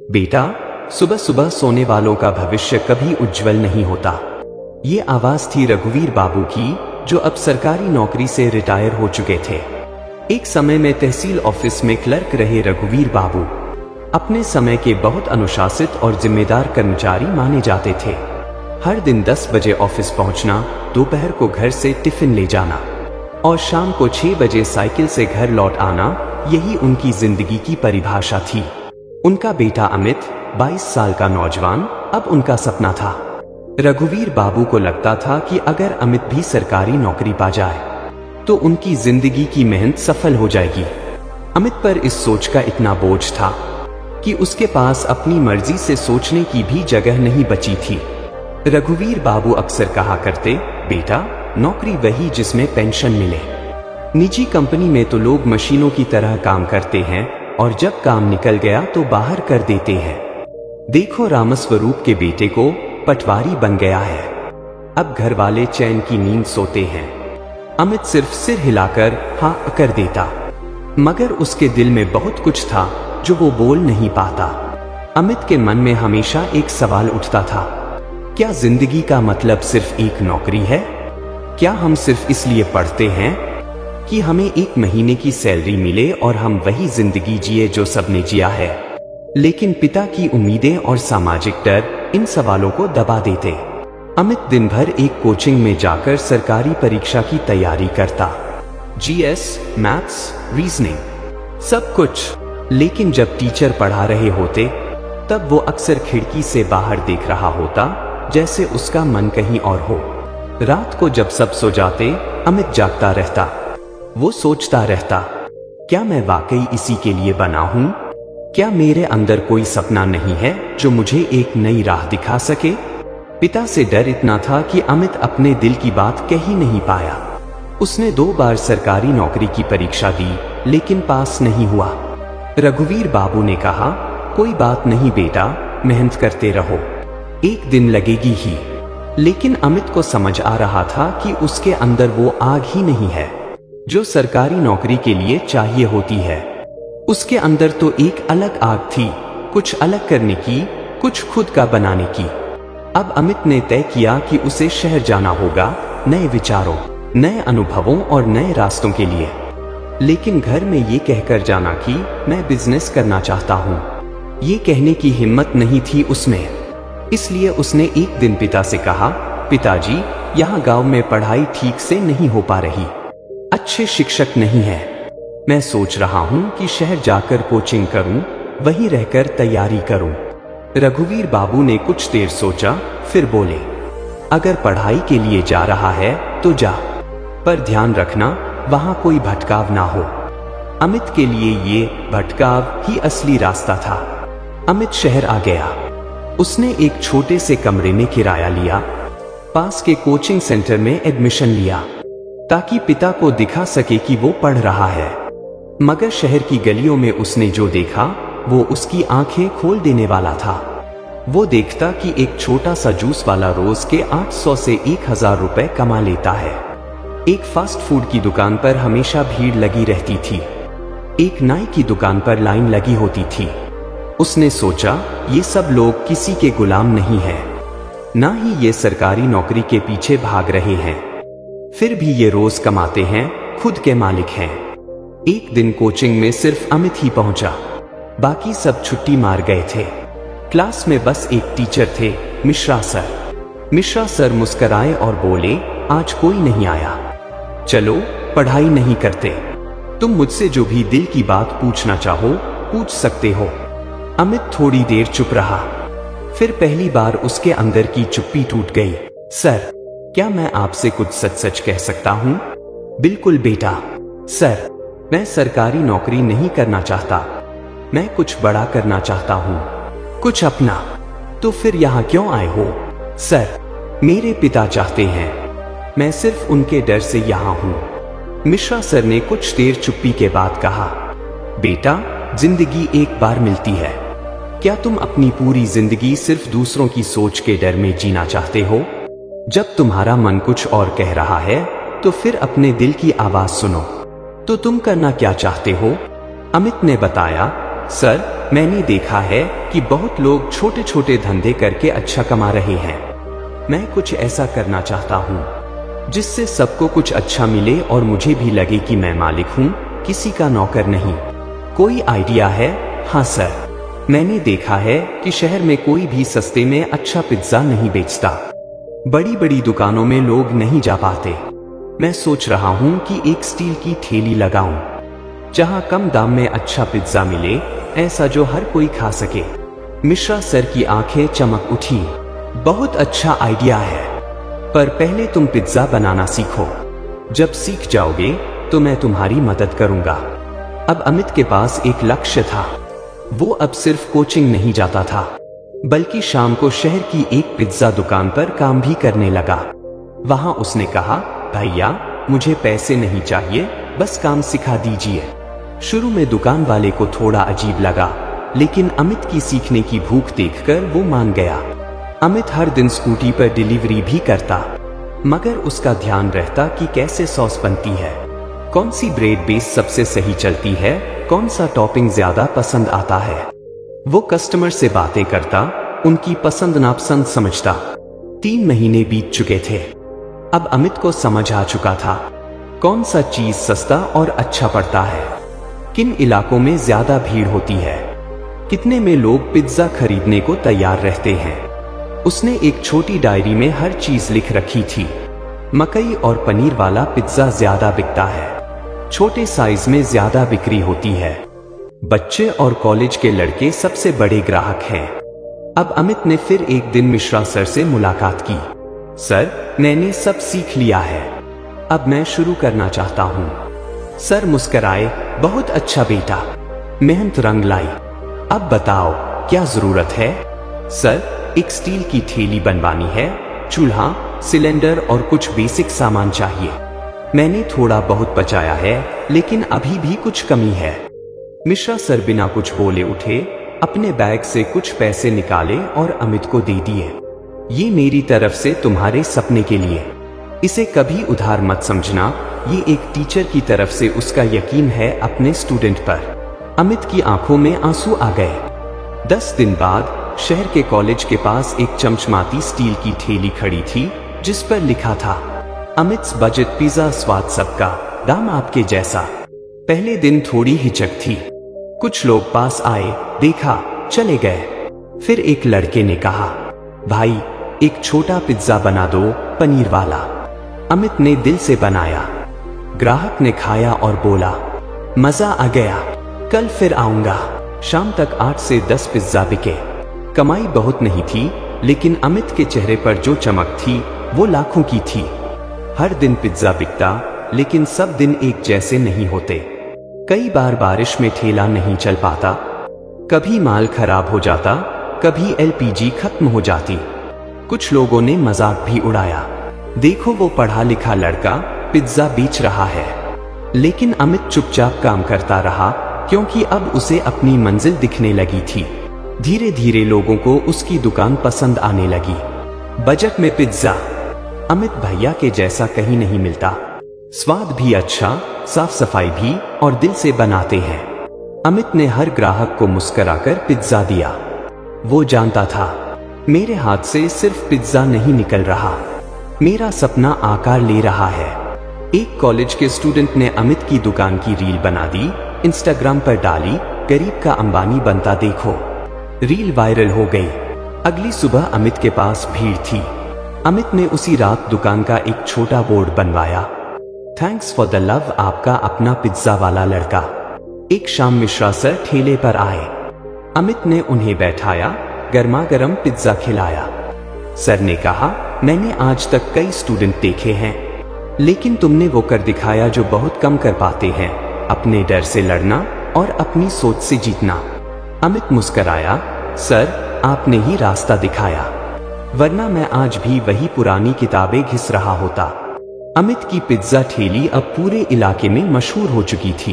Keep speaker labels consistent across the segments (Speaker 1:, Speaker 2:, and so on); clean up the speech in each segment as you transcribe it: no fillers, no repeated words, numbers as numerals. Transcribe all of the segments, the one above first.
Speaker 1: बेटा, सुबह सुबह सोने वालों का भविष्य कभी उज्जवल नहीं होता। ये आवाज थी रघुवीर बाबू की, जो अब सरकारी नौकरी से रिटायर हो चुके थे। एक समय में तहसील ऑफिस में क्लर्क रहे रघुवीर बाबू अपने समय के बहुत अनुशासित और जिम्मेदार कर्मचारी माने जाते थे। हर दिन 10 बजे ऑफिस पहुंचना, दोपहर को घर से टिफिन ले जाना और शाम को 6 बजे साइकिल से घर लौट आना, यही उनकी जिंदगी की परिभाषा थी। उनका बेटा अमित 22 साल का नौजवान अब उनका सपना था। रघुवीर बाबू को लगता था कि अगर अमित भी सरकारी नौकरी पा जाए तो उनकी जिंदगी की मेहनत सफल हो जाएगी। अमित पर इस सोच का इतना बोझ था कि उसके पास अपनी मर्जी से सोचने की भी जगह नहीं बची थी। रघुवीर बाबू अक्सर कहा करते, बेटा, नौकरी वही जिसमें पेंशन मिले। निजी कंपनी में तो लोग मशीनों की तरह काम करते हैं और जब काम निकल गया तो बाहर कर देते हैं। देखो, रामस्वरूप के बेटे को पटवारी बन गया है। अब घर वाले चैन की नींद सोते हैं। अमित सिर्फ सिर हिलाकर हाँ कर देता, मगर उसके दिल में बहुत कुछ था जो वो बोल नहीं पाता। अमित के मन में हमेशा एक सवाल उठता था, क्या जिंदगी का मतलब सिर्फ एक नौकरी है? क्या हम सिर्फ इसलिए पढ़ते हैं कि हमें एक महीने की सैलरी मिले और हम वही जिंदगी जिए जो सबने जिया है? लेकिन पिता की उम्मीदें और सामाजिक डर इन सवालों को दबा देते। अमित दिन भर एक कोचिंग में जाकर सरकारी परीक्षा की तैयारी करता, जीएस, मैथ्स, रीजनिंग, सब कुछ। लेकिन जब टीचर पढ़ा रहे होते तब वो अक्सर खिड़की से बाहर देख रहा होता, जैसे उसका मन कहीं और हो। रात को जब सब सो जाते, अमित जागता रहता। वो सोचता रहता, क्या मैं वाकई इसी के लिए बना हूं? क्या मेरे अंदर कोई सपना नहीं है जो मुझे एक नई राह दिखा सके? पिता से डर इतना था कि अमित अपने दिल की बात कह ही नहीं पाया। उसने 2 बार सरकारी नौकरी की परीक्षा दी, लेकिन पास नहीं हुआ। रघुवीर बाबू ने कहा, कोई बात नहीं बेटा, मेहनत करते रहो, एक दिन लगेगी ही। लेकिन अमित को समझ आ रहा था कि उसके अंदर वो आग ही नहीं है जो सरकारी नौकरी के लिए चाहिए होती है। उसके अंदर तो एक अलग आग थी, कुछ अलग करने की, कुछ खुद का बनाने की। अब अमित ने तय किया कि उसे शहर जाना होगा, नए विचारों, नए अनुभवों और नए रास्तों के लिए। लेकिन घर में ये कहकर जाना कि मैं बिजनेस करना चाहता हूँ, ये कहने की हिम्मत नहीं थी उसमें। इसलिए उसने एक दिन पिता से कहा, पिताजी, यहाँ गांव में पढ़ाई ठीक से नहीं हो पा रही, अच्छे शिक्षक नहीं है। मैं सोच रहा हूँ कि शहर जाकर कोचिंग करूँ, वहीं रहकर तैयारी करूँ। रघुवीर बाबू ने कुछ देर सोचा, फिर बोले, अगर पढ़ाई के लिए जा रहा है तो जा, पर ध्यान रखना वहां कोई भटकाव ना हो। अमित के लिए ये भटकाव ही असली रास्ता था। अमित शहर आ गया। उसने एक छोटे से कमरे में किराया लिया, पास के कोचिंग सेंटर में एडमिशन लिया ताकि पिता को दिखा सके कि वो पढ़ रहा है। मगर शहर की गलियों में उसने जो देखा वो उसकी आंखें खोल देने वाला था। वो देखता कि एक छोटा सा जूस वाला रोज के 800 से 1000 रुपए कमा लेता है। एक फास्ट फूड की दुकान पर हमेशा भीड़ लगी रहती थी। एक नाई की दुकान पर लाइन लगी होती थी। उसने सोचा, ये सब लोग किसी के गुलाम नहीं हैं, ना ही ये सरकारी नौकरी के पीछे भाग रहे हैं। फिर भी ये रोज कमाते हैं, खुद के मालिक हैं। एक दिन कोचिंग में सिर्फ अमित ही पहुंचा, बाकी सब छुट्टी मार गए थे। क्लास में बस एक टीचर थे, मिश्रा सर। मिश्रा सर मुस्कुराए और बोले, आज कोई नहीं आया, चलो पढ़ाई नहीं करते, तुम मुझसे जो भी दिल की बात पूछना चाहो पूछ सकते हो। अमित थोड़ी देर चुप रहा, फिर पहली बार उसके अंदर की चुप्पी टूट गई। सर, क्या मैं आपसे कुछ सच सच कह सकता हूँ? बिल्कुल बेटा। सर, मैं सरकारी नौकरी नहीं करना चाहता, मैं कुछ बड़ा करना चाहता हूँ, कुछ अपना। तो फिर यहाँ क्यों आए हो? सर, मेरे पिता चाहते हैं, मैं सिर्फ उनके डर से यहाँ हूँ। मिश्रा सर ने कुछ देर चुप्पी के बाद कहा, बेटा, जिंदगी एक बार मिलती है, क्या तुम अपनी पूरी जिंदगी सिर्फ दूसरों की सोच के डर में जीना चाहते हो? जब तुम्हारा मन कुछ और कह रहा है तो फिर अपने दिल की आवाज सुनो। तो तुम करना क्या चाहते हो? अमित ने बताया, सर, मैंने देखा है कि बहुत लोग छोटे छोटे धंधे करके अच्छा कमा रहे हैं। मैं कुछ ऐसा करना चाहता हूँ जिससे सबको कुछ अच्छा मिले और मुझे भी लगे कि मैं मालिक हूँ, किसी का नौकर नहीं। कोई आइडिया है? हाँ सर, मैंने देखा है कि शहर में कोई भी सस्ते में अच्छा पिज्जा नहीं बेचता। बड़ी बड़ी दुकानों में लोग नहीं जा पाते। मैं सोच रहा हूँ कि एक स्टील की ठेली लगाऊं, जहाँ कम दाम में अच्छा पिज्जा मिले, ऐसा जो हर कोई खा सके। मिश्रा सर की आंखें चमक उठी। बहुत अच्छा आइडिया है, पर पहले तुम पिज्जा बनाना सीखो। जब सीख जाओगे तो मैं तुम्हारी मदद करूंगा। अब अमित के पास एक लक्ष्य था। वो अब सिर्फ कोचिंग नहीं जाता था, बल्कि शाम को शहर की एक पिज्जा दुकान पर काम भी करने लगा। वहां उसने कहा, भैया मुझे पैसे नहीं चाहिए, बस काम सिखा दीजिए। शुरू में दुकान वाले को थोड़ा अजीब लगा, लेकिन अमित की सीखने की भूख देखकर वो मान गया। अमित हर दिन स्कूटी पर डिलीवरी भी करता, मगर उसका ध्यान रहता कि कैसे सॉस बनती है, कौन सी ब्रेड बेस सबसे सही चलती है, कौन सा टॉपिंग ज्यादा पसंद आता है। वो कस्टमर से बातें करता, उनकी पसंद नापसंद समझता। 3 महीने बीत चुके थे। अब अमित को समझ आ चुका था कौन सा चीज सस्ता और अच्छा पड़ता है, किन इलाकों में ज्यादा भीड़ होती है, कितने में लोग पिज्जा खरीदने को तैयार रहते हैं। उसने एक छोटी डायरी में हर चीज लिख रखी थी। मकई और पनीर वाला पिज्जा ज्यादा बिकता है, छोटे साइज में ज्यादा बिक्री होती है, बच्चे और कॉलेज के लड़के सबसे बड़े ग्राहक हैं। अब अमित ने फिर एक दिन मिश्रा सर से मुलाकात की। सर, मैंने सब सीख लिया है, अब मैं शुरू करना चाहता हूँ। सर मुस्कराए, बहुत अच्छा बेटा, मेहनत रंग लाई। अब बताओ क्या जरूरत है? सर, एक स्टील की ठेली बनवानी है, चूल्हा, सिलेंडर और कुछ बेसिक सामान चाहिए। मैंने थोड़ा बहुत बचाया है, लेकिन अभी भी कुछ कमी है। मिश्रा सर बिना कुछ बोले उठे, अपने बैग से कुछ पैसे निकाले और अमित को दे दिए। ये मेरी तरफ से तुम्हारे सपने के लिए, इसे कभी उधार मत समझना। ये एक टीचर की तरफ से उसका यकीन है अपने स्टूडेंट पर। अमित की आंखों में आंसू आ गए। 10 दिन बाद शहर के कॉलेज के पास एक चमचमाती स्टील की ठेली खड़ी थी, जिस पर लिखा था, अमित्स बजट पिज्जा, स्वाद सबका, दाम आपके जैसा। पहले दिन थोड़ी हिचक थी। कुछ लोग पास आए, देखा, चले गए। फिर एक लड़के ने कहा, भाई एक छोटा पिज्जा बना दो, पनीर वाला। अमित ने दिल से बनाया। ग्राहक ने खाया और बोला, मजा आ गया, कल फिर आऊंगा। शाम तक 8 से 10 पिज्जा बिके। कमाई बहुत नहीं थी, लेकिन अमित के चेहरे पर जो चमक थी वो लाखों की थी। हर दिन पिज्जा बिकता, लेकिन सब दिन एक जैसे नहीं होते। कई बार बारिश में ठेला नहीं चल पाता, कभी माल खराब हो जाता, कभी एलपीजी खत्म हो जाती। कुछ लोगों ने मजाक भी उड़ाया, देखो वो पढ़ा लिखा लड़का पिज्जा बेच रहा है। लेकिन अमित चुपचाप काम करता रहा, क्योंकि अब उसे अपनी मंजिल दिखने लगी थी। धीरे धीरे लोगों को उसकी दुकान पसंद आने लगी। बजट में पिज्जा, अमित भैया के जैसा कहीं नहीं मिलता। स्वाद भी अच्छा, साफ सफाई भी, और दिल से बनाते हैं। अमित ने हर ग्राहक को मुस्कुराकर पिज्जा दिया। वो जानता था, मेरे हाथ से सिर्फ पिज्जा नहीं निकल रहा, मेरा सपना आकार ले रहा है। एक कॉलेज के स्टूडेंट ने अमित की दुकान की रील बना दी, इंस्टाग्राम पर डाली, गरीब का अंबानी बनता देखो। रील वायरल हो गई। अगली सुबह अमित के पास भीड़ थी। अमित ने उसी रात दुकान का एक छोटा बोर्ड बनवाया, थैंक्स फॉर द लव, आपका अपना पिज्जा वाला लड़का। एक शाम मिश्रा सर ठेले पर आए। अमित ने उन्हें बैठाया, गर्मा गर्म पिज्जा खिलाया। सर ने कहा, मैंने आज तक कई स्टूडेंट देखे हैं, लेकिन तुमने वो कर दिखाया जो बहुत कम कर पाते हैं, अपने डर से लड़ना और अपनी सोच से जीतना। अमित मुस्कराया, सर आपने ही रास्ता दिखाया, वरना मैं आज भी वही पुरानी किताबें घिस रहा होता। अमित की पिज्जा ठेली अब पूरे इलाके में मशहूर हो चुकी थी।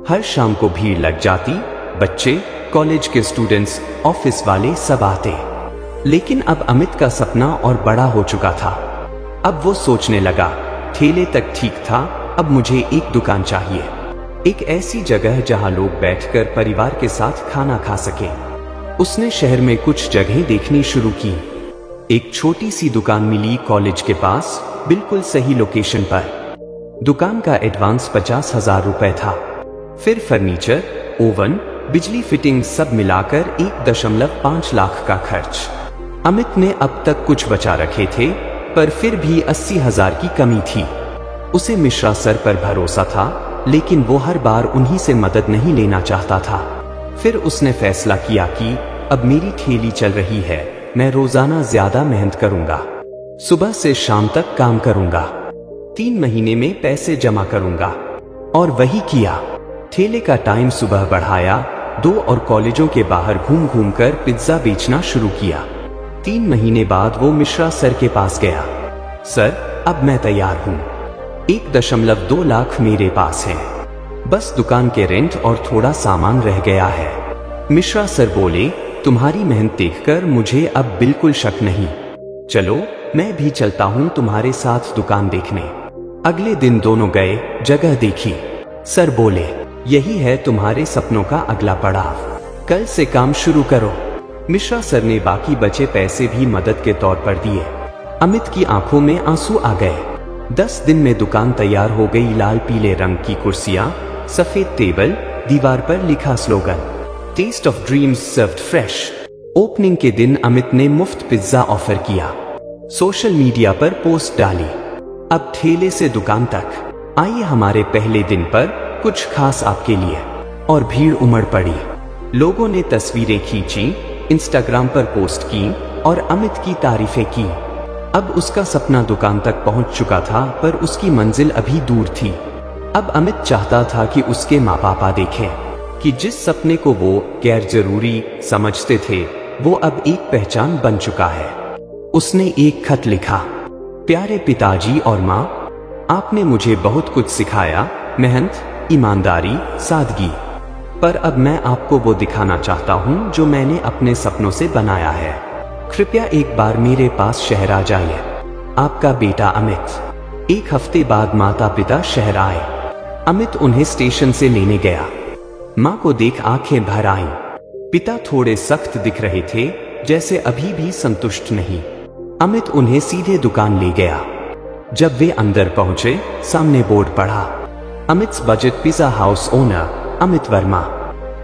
Speaker 1: हर शाम को भीड़ लग जाती, बच्चे, कॉलेज के स्टूडेंट्स, ऑफिस वाले सब आते। लेकिन अब अमित का सपना और बड़ा हो चुका था। अब वो सोचने लगा, ठेले तक ठीक था, अब मुझे एक दुकान चाहिए। एक ऐसी जगह जहां लोग बैठकर परिवार के साथ खाना खा सके। उसने शहर में कुछ जगहें देखनी शुरू की। एक छोटी सी दुकान मिली कॉलेज के पास, बिल्कुल सही लोकेशन पर। दुकान का एडवांस 50,000 रुपए था। फिर फर्नीचर, ओवन, बिजली फिटिंग सब मिलाकर 1.5 लाख का खर्च। अमित ने अब तक कुछ बचा रखे थे, पर फिर भी 80,000 की कमी थी। उसे मिश्रा सर पर भरोसा था, लेकिन वो हर बार उन्हीं से मदद नहीं लेना चाहता था। फिर उसने फैसला किया कि अब मेरी ठेली चल रही है, मैं रोजाना ज्यादा मेहनत करूंगा, सुबह से शाम तक काम करूंगा, 3 महीने में पैसे जमा करूंगा। और वही किया। ठेले का टाइम सुबह बढ़ाया, 2 और कॉलेजों के बाहर घूम घूम कर पिज्जा बेचना शुरू किया। 3 महीने बाद वो मिश्रा सर के पास गया। सर, अब मैं तैयार हूं, 1.2 लाख मेरे पास है, बस दुकान के रेंट और थोड़ा सामान रह गया है। मिश्रा सर बोले, तुम्हारी मेहनत देखकर मुझे अब बिल्कुल शक नहीं, चलो मैं भी चलता हूं तुम्हारे साथ दुकान देखने। अगले दिन दोनों गए, जगह देखी। सर बोले, यही है तुम्हारे सपनों का अगला पड़ाव, कल से काम शुरू करो। मिश्रा सर ने बाकी बचे पैसे भी मदद के तौर पर दिए। अमित की आंखों में आंसू आ गए। 10 दिन में दुकान तैयार हो गई। लाल पीले रंग की कुर्सियां, सफेद टेबल, दीवार पर लिखा slogan, taste of dreams served fresh. Opening के दिन अमित ने मुफ्त पिज्जा ऑफर किया, सोशल मीडिया पर पोस्ट डाली, अब ठेले से दुकान तक। आइए हमारे पहले दिन पर कुछ खास आपके लिए। और भीड़ उमड़ पड़ी। लोगों ने तस्वीरें खींची, इंस्टाग्राम पर पोस्ट की और अमित की तारीफें की। अब उसका सपना दुकान तक पहुंच चुका था, पर उसकी मंजिल अभी दूर थी। अब अमित चाहता था कि उसके माँ पापा देखें कि जिस सपने को वो गैर जरूरी समझते थे, वो अब एक पहचान बन चुका है। उसने एक खत लिखा, प्यारे पिताजी और माँ, आपने मुझे बहुत कुछ सिखाया, मेहनत, ईमानदारी, सादगी। पर अब मैं आपको वो दिखाना चाहता हूँ जो मैंने अपने सपनों से बनाया है। कृपया एक बार मेरे पास शहर आ जाइए। आपका बेटा अमित। 1 हफ्ते बाद माता पिता शहर आए। अमित उन्हें स्टेशन से लेने गया। माँ को देख आंखें भर आईं। पिता थोड़े सख्त दिख रहे थे, जैसे अभी भी संतुष्ट नहीं। अमित उन्हें सीधे दुकान ले गया। जब वे अंदर पहुंचे, सामने बोर्ड पढ़ा, Amit's budget pizza house owner Amit Verma.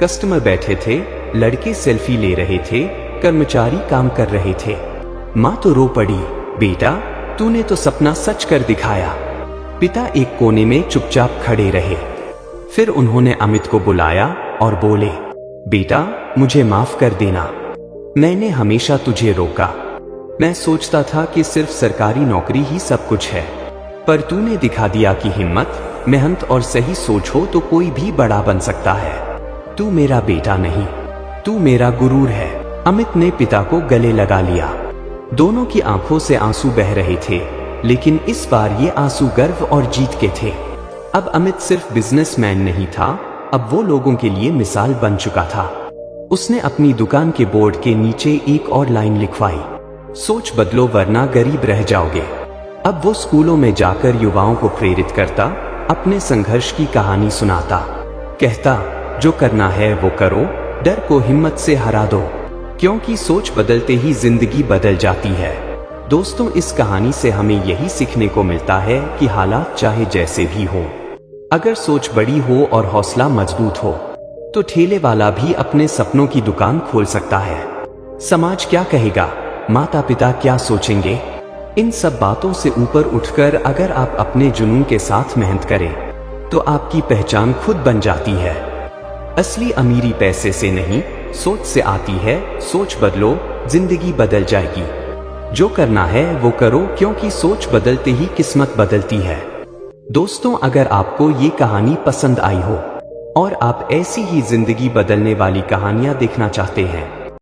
Speaker 1: Customer बैठे थे, लड़के सेल्फी ले रहे थे, कर्मचारी काम कर रहे थे। माँ तो रो पड़ी, बेटा तूने तो सपना सच कर दिखाया। पिता एक कोने में चुपचाप खड़े रहे। फिर उन्होंने अमित को बुलाया और बोले, बेटा मुझे माफ कर देना, मैंने हमेशा तुझे रोका। मैं सोचता था कि सिर्फ सरकारी नौकरी ही सब कुछ है, पर तूने दिखा दिया कि हिम्मत, मेहनत और सही सोच हो तो कोई भी बड़ा बन सकता है। तू मेरा बेटा नहीं, तू मेरा गुरूर है। अमित ने पिता को गले लगा लिया। दोनों की आंखों से आंसू बह रहे थे, लेकिन इस बार ये आंसू गर्व और जीत के थे। अब अमित सिर्फ बिजनेसमैन नहीं था, अब वो लोगों के लिए मिसाल बन चुका था। उसने अपनी दुकान के बोर्ड के नीचे एक और लाइन लिखवाई, सोच बदलो वरना गरीब रह जाओगे। अब वो स्कूलों में जाकर युवाओं को प्रेरित करता, अपने संघर्ष की कहानी सुनाता, कहता जो करना है वो करो, डर को हिम्मत से हरा दो, क्योंकि सोच बदलते ही जिंदगी बदल जाती है। दोस्तों, इस कहानी से हमें यही सीखने को मिलता है कि हालात चाहे जैसे भी हो, अगर सोच बड़ी हो और हौसला मजबूत हो, तो ठेले वाला भी अपने सपनों की दुकान खोल सकता है। समाज क्या कहेगा, माता पिता क्या सोचेंगे, इन सब बातों से ऊपर उठकर अगर आप अपने जुनून के साथ मेहनत करें, तो आपकी पहचान खुद बन जाती है। असली अमीरी पैसे से नहीं, सोच से आती है। सोच बदलो, जिंदगी बदल जाएगी। जो करना है वो करो, क्योंकि सोच बदलते ही किस्मत बदलती है। दोस्तों, अगर आपको ये कहानी पसंद आई हो और आप ऐसी ही जिंदगी बदलने वाली कहानियां देखना चाहते हैं,